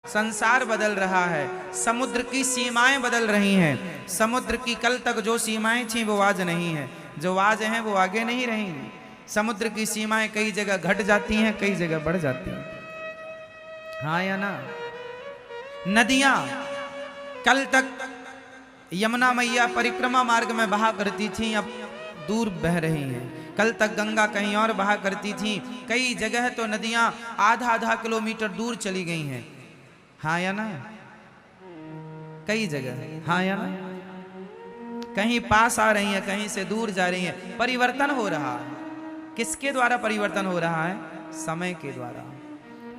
संसार बदल रहा है, समुद्र की सीमाएं बदल रही हैं। समुद्र की कल तक जो सीमाएं थी वो आज नहीं है, जो आज हैं वो आगे नहीं रहेंगी। समुद्र की सीमाएं कई जगह घट जाती हैं, कई जगह बढ़ जाती हैं। हाँ या ना? नदियां कल तक यमुना मैया परिक्रमा मार्ग में बहा करती थी, अब दूर बह रही हैं। कल तक गंगा कहीं और बहा करती थी, कई जगह तो नदियां आधा आधा किलोमीटर दूर चली गई हैं। हाँ या ना? कई जगह हाँ या ना? कहीं पास आ रही हैं, कहीं से दूर जा रही हैं। परिवर्तन हो रहा है। किसके द्वारा परिवर्तन हो रहा है? समय के द्वारा।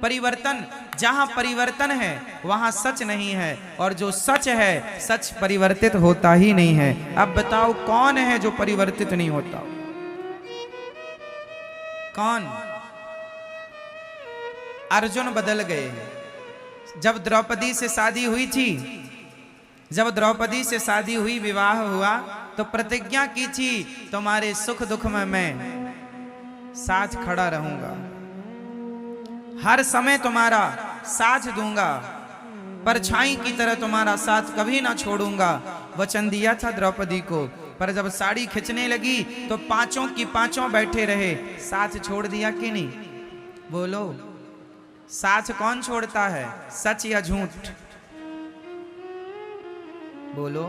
परिवर्तन, जहां परिवर्तन है वहां सच नहीं है, और जो सच है सच परिवर्तित होता ही नहीं है। अब बताओ कौन है जो परिवर्तित नहीं होता? कौन? अर्जुन बदल गए हैं। जब द्रौपदी से शादी हुई थी, जब द्रौपदी से शादी हुई, विवाह हुआ, तो प्रतिज्ञा की थी तुम्हारे सुख दुख में मैं साथ खड़ा रहूंगा, हर समय तुम्हारा साथ दूंगा, परछाई की तरह तुम्हारा साथ कभी ना छोड़ूंगा। वचन दिया था द्रौपदी को, पर जब साड़ी खिंचने लगी तो पांचों की पांचों बैठे रहे। साथ छोड़ दिया कि नहीं? बोलो, साथ कौन छोड़ता है, सच या झूठ? बोलो।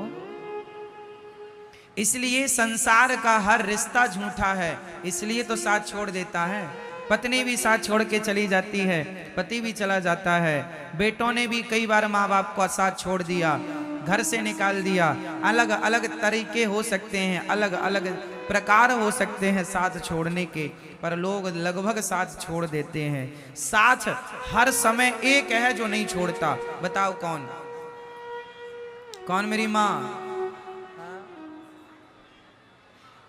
इसलिए संसार का हर रिश्ता झूठा है, इसलिए तो साथ छोड़ देता है। पत्नी भी साथ छोड़ के चली जाती है, पति भी चला जाता है, बेटों ने भी कई बार माँ बाप को साथ छोड़ दिया, घर से निकाल दिया। अलग अलग तरीके हो सकते हैं, अलग अलग प्रकार हो सकते हैं साथ छोड़ने के, पर लोग लगभग साथ छोड़ देते हैं। साथ हर समय एक है जो नहीं छोड़ता। बताओ कौन? कौन? मेरी माँ।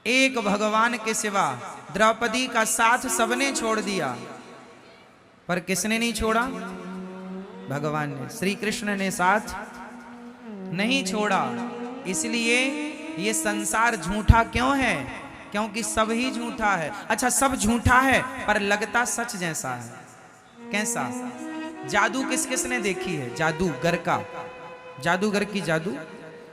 एक भगवान के सिवा द्रौपदी का साथ सबने छोड़ दिया, पर किसने नहीं छोड़ा? भगवान ने, श्री कृष्ण ने साथ नहीं छोड़ा। इसलिए ये संसार झूठा क्यों है? क्योंकि सब ही झूठा है। अच्छा, सब झूठा है पर लगता सच जैसा है। कैसा? जादू किस किसने देखी है? जादूगर का, जादूगर की जादू।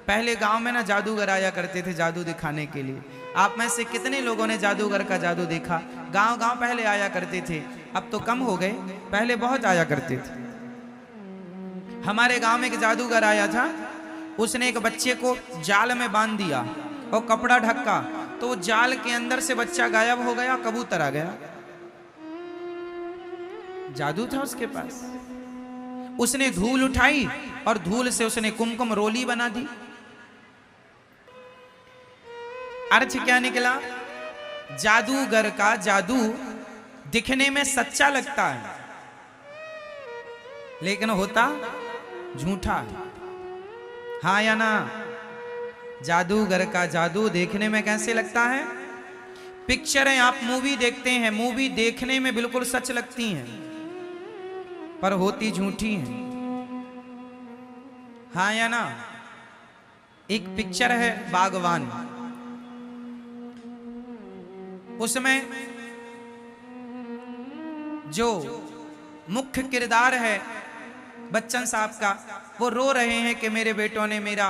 पहले गांव में ना जादूगर आया करते थे जादू दिखाने के लिए। आप में से कितने लोगों ने जादूगर का जादू देखा? गांव गांव पहले आया करते थे, अब तो कम हो गए, पहले बहुत आया करते थे। हमारे गांव में एक जादूगर आया था, उसने एक बच्चे को जाल में बांध दिया और कपड़ा ढका, तो जाल के अंदर से बच्चा गायब हो गया, कबूतर आ गया। जादू था उसके पास। उसने धूल उठाई और धूल से उसने कुमकुम रोली बना दी। अर्थ क्या निकला? जादूगर का जादू दिखने में सच्चा लगता है, लेकिन होता झूठा है। हाँ या ना? जादूगर का जादू देखने में कैसे लगता है? पिक्चरें आप मूवी देखते हैं, मूवी देखने में बिल्कुल सच लगती हैं, पर होती झूठी हैं। हाँ या ना? एक पिक्चर है बागवान, उसमें जो मुख्य किरदार है बच्चन साहब का, वो रो रहे हैं कि मेरे बेटों ने मेरा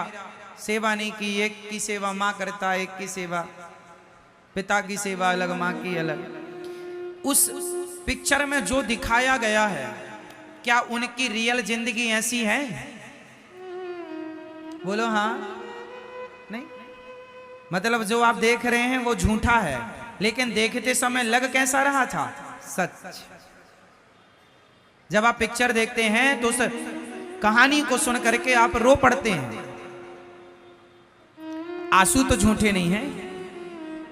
सेवा नहीं की। एक की सेवा माँ करता, एक की सेवा पिता की सेवा अलग, माँ की अलग। उस पिक्चर में जो दिखाया गया है, क्या उनकी रियल जिंदगी ऐसी है? बोलो हाँ नहीं? मतलब जो आप देख रहे हैं वो झूठा है, लेकिन देखते समय लग कैसा रहा था? सच। जब आप पिक्चर देखते हैं तो उस कहानी को सुन करके आप रो पड़ते हैं। आंसू तो झूठे नहीं है,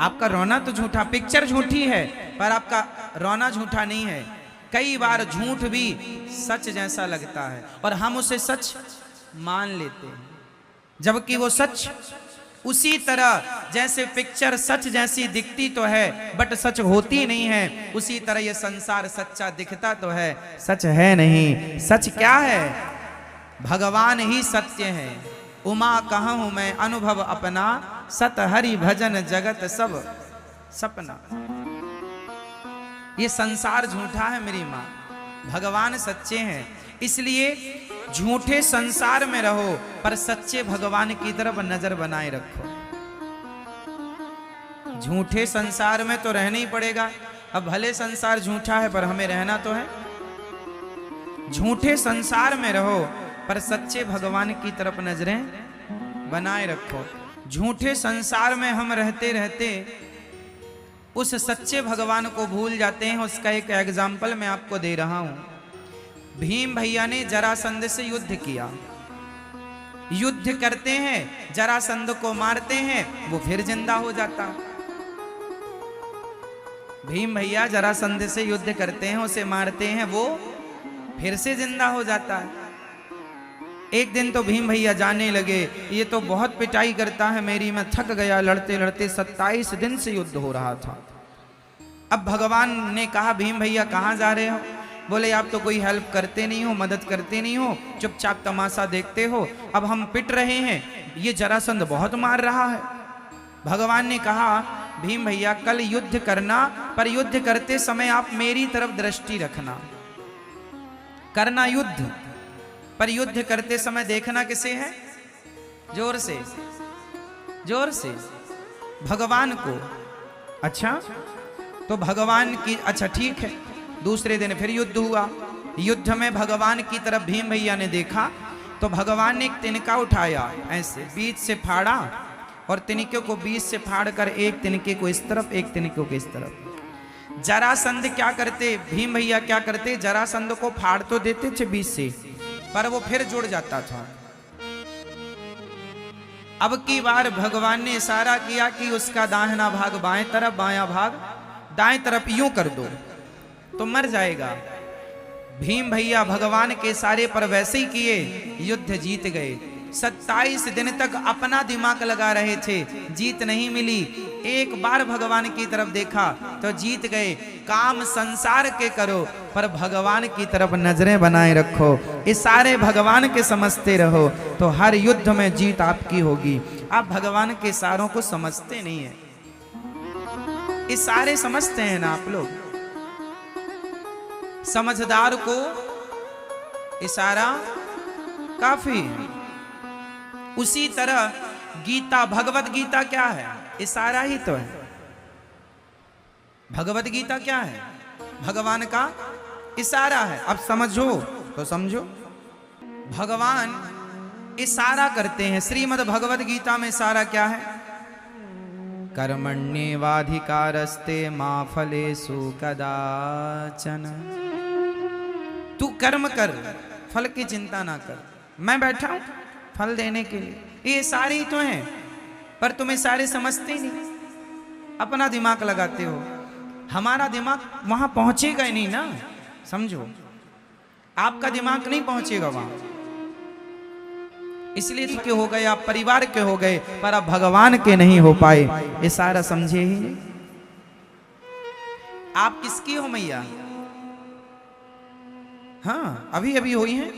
आपका रोना तो झूठा, पिक्चर झूठी है पर आपका रोना झूठा नहीं है। कई बार झूठ भी सच जैसा लगता है और हम उसे सच मान लेते हैं, जबकि वो सच उसी तरह जैसे पिक्चर सच जैसी दिखती तो है बट सच होती नहीं है, उसी तरह ये संसार सच्चा दिखता तो है, सच है नहीं। सच क्या है? भगवान ही सत्य है। उमा कहूं मैं अनुभव अपना, सत हरि भजन जगत सब सपना। ये संसार झूठा है मेरी माँ, भगवान सच्चे हैं। इसलिए झूठे संसार में रहो पर सच्चे भगवान की तरफ नजर बनाए रखो। झूठे संसार में तो रहना ही पड़ेगा। अब भले संसार झूठा है पर हमें रहना तो है। झूठे संसार में रहो पर सच्चे भगवान की तरफ नजरें बनाए रखो। झूठे संसार में हम रहते रहते उस सच्चे भगवान को भूल जाते हैं। उसका एक एग्जाम्पल मैं आपको दे रहा हूं। भीम भैया ने जरासंध से युद्ध किया। युद्ध करते हैं, जरासंध को मारते हैं, वो फिर जिंदा हो जाता। भीम भैया जरासंध से युद्ध करते हैं, उसे मारते हैं, वो फिर से जिंदा हो जाता है। एक दिन तो भीम भैया जाने लगे, ये तो बहुत पिटाई करता है मेरी, मैं थक गया लड़ते लड़ते। 27 दिन से युद्ध हो रहा था। अब भगवान ने कहा भीम भैया कहाँ जा रहे हो? बोले आप तो कोई हेल्प करते नहीं हो, मदद करते नहीं हो, चुपचाप तमाशा देखते हो। अब हम पिट रहे हैं, ये जरासंध बहुत मार रहा है। भगवान ने कहा भीम भैया कल युद्ध करना, पर युद्ध करते समय आप मेरी तरफ दृष्टि रखना। करना युद्ध, पर युद्ध करते समय देखना किसे है? जोर से, जोर से, भगवान को। अच्छा, तो भगवान की, अच्छा ठीक है। दूसरे दिन फिर युद्ध हुआ। युद्ध में भगवान की तरफ भीम भैया ने देखा तो भगवान ने एक तिनका उठाया, ऐसे बीच से फाड़ा और तिनके को बीच से फाड़ कर एक तिनके को इस तरफ, एक तिनके को इस तरफ। जरासंध क्या करते, भीम भैया क्या करते, जरासंध को फाड़ तो देते थे बीच से, पर वो फिर जुड़ जाता था। अब की बार भगवान ने इशारा किया कि उसका दाहिना भाग बाएं तरफ, बायां भाग दाएं तरफ, यूं कर दो तो मर जाएगा। भीम भैया भगवान के इशारे पर वैसे ही किए, युद्ध जीत गए। 27 दिन तक अपना दिमाग लगा रहे थे, जीत नहीं मिली। एक बार भगवान की तरफ देखा तो जीत गए। काम संसार के करो पर भगवान की तरफ नजरें बनाए रखो। इशारे भगवान के समझते रहो तो हर युद्ध में जीत आपकी होगी। आप भगवान के इशारों को समझते नहीं है। इशारे समझते हैं ना आप लोग? समझदार को इशारा काफी है। उसी तरह गीता, भगवत गीता क्या है? इशारा ही तो है। भगवत गीता क्या है? भगवान का इशारा है। अब समझो तो समझो, भगवान इशारा करते हैं। श्रीमद् भगवत गीता में इशारा क्या है? कर्मण्येवाधिकारस्ते मा फलेषु कदाचन। तू कर्म कर, फल की चिंता ना कर। मैं बैठा हूं फल देने के लिए। ये सारे ही तो हैं, पर तुम्हें सारे समझते ही नहीं, अपना दिमाग लगाते हो। हमारा दिमाग वहां पहुंचेगा ही नहीं ना, समझो। आपका दिमाग नहीं पहुंचेगा वहां, इसलिए तो हो गए आप परिवार के हो गए, पर अब भगवान के नहीं हो पाए। ये सारा समझे ही नहीं। आप किसकी हो मैया? हाँ, अभी अभी हुई हैं,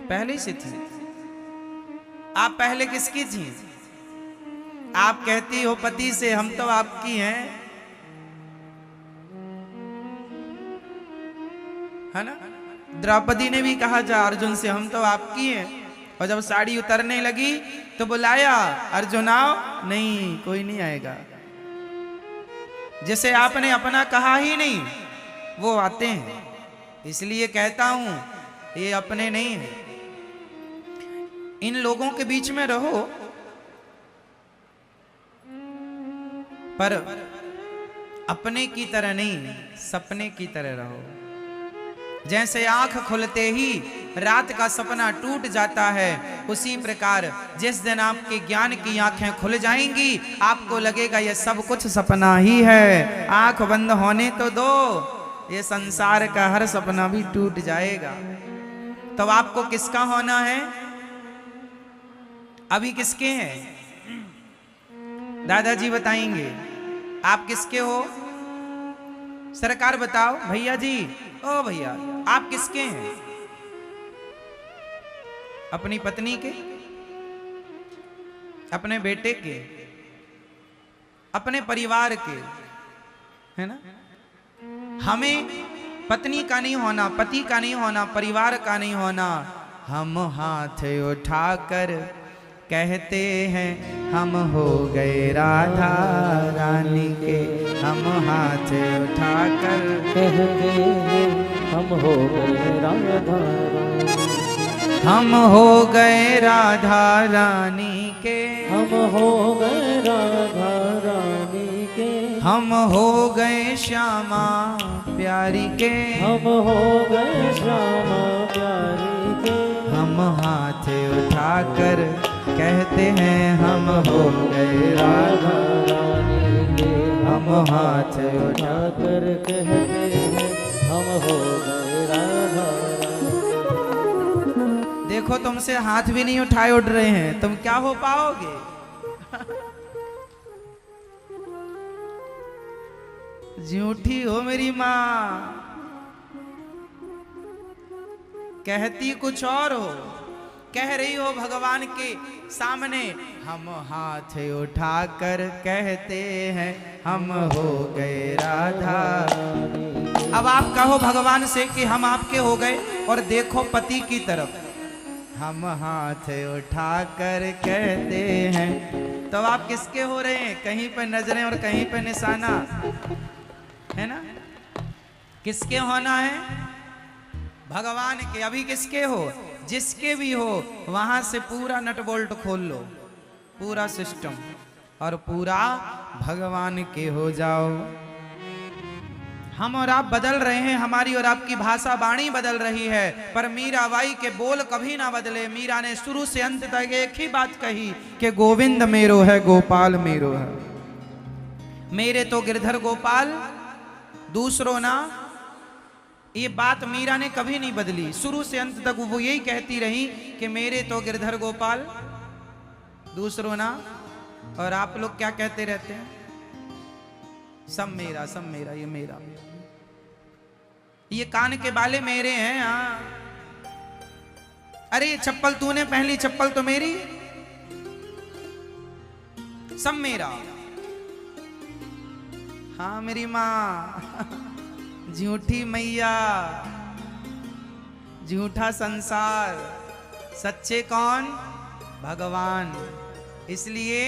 पहले से थी। आप पहले किसकी थी? आप कहती हो पति से हम तो आपकी हैं, है ना? द्रौपदी ने भी कहा जा अर्जुन से हम तो आपकी हैं, और जब साड़ी उतरने लगी तो बुलाया, अर्जुन आओ, नहीं कोई नहीं आएगा। जिसे आपने अपना कहा ही नहीं वो आते हैं। इसलिए कहता हूं ये अपने नहीं है। इन लोगों के बीच में रहो पर अपने की तरह नहीं, सपने की तरह रहो। जैसे आंख खुलते ही रात का सपना टूट जाता है, उसी प्रकार जिस दिन आपके ज्ञान की आंखें खुल जाएंगी आपको लगेगा ये सब कुछ सपना ही है। आंख बंद होने तो दो, ये संसार का हर सपना भी टूट जाएगा। तो आपको किसका होना है? अभी किसके हैं? दादाजी बताएंगे। आप किसके हो? सरकार बताओ। भैया जी, ओ भैया, आप किसके हैं? अपनी पत्नी के, अपने बेटे के, अपने परिवार के, है ना? हमें पत्नी का नहीं होना, पति का नहीं होना, परिवार का नहीं होना। हम हाथ उठाकर कहते हैं हम हो गए राधा रानी के। हम हाथ उठाकर कहते हैं हम हो गए राधा रानी। हम हो गए राधा रानी के। हम हो गए राधा रानी के। हम हो गए श्यामा प्यारी के। हम हो गए श्यामा प्यारी के। हम हाथ उठाकर कहते हैं हम हो गए राधा रानी के। हम हाथ उठाकर कहते हैं हम हो गए राधा रानी। देखो तुमसे हाथ भी नहीं उठाए उड़ रहे हैं, तुम क्या हो पाओगे? झूठी हो मेरी माँ, कहती कुछ और हो, कह रही हो भगवान के सामने हम हाथ उठाकर कहते हैं हम हो गए राधा। अब आप कहो भगवान से कि हम आपके हो गए, और देखो पति की तरफ, हम हाथ उठाकर कहते हैं। तो आप किसके हो रहे हैं? कहीं पर नजरें और कहीं पर निशाना है ना। किसके होना है? भगवान के। अभी किसके हो? जिसके भी हो, वहां से पूरा नट बोल्ट खोल लो, पूरा सिस्टम, और पूरा भगवान के हो जाओ। हम और आप बदल रहे हैं, हमारी और आपकी भाषा वाणी बदल रही है, पर मीराबाई के बोल कभी ना बदले। मीरा ने शुरू से अंत तक एक ही बात कही कि गोविंद मेरो है, गोपाल मेरो है। मेरे तो गिरधर गोपाल, दूसरों ना। ये बात मीरा ने कभी नहीं बदली, शुरू से अंत तक वो यही कहती रही कि मेरे तो गिरधर गोपाल, दूसरों ना। और आप लोग क्या कहते रहते हैं? सब मेरा, सब मेरा, ये मेरा, ये कान के बाले मेरे हैं। हाँ, अरे ये चप्पल तूने पहन ली, चप्पल तो मेरी, सब मेरा। हाँ मेरी माँ, झूठी मैया, झूठा संसार, सच्चे कौन? भगवान। इसलिए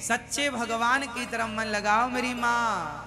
सच्चे भगवान की तरफ मन लगाओ मेरी माँ।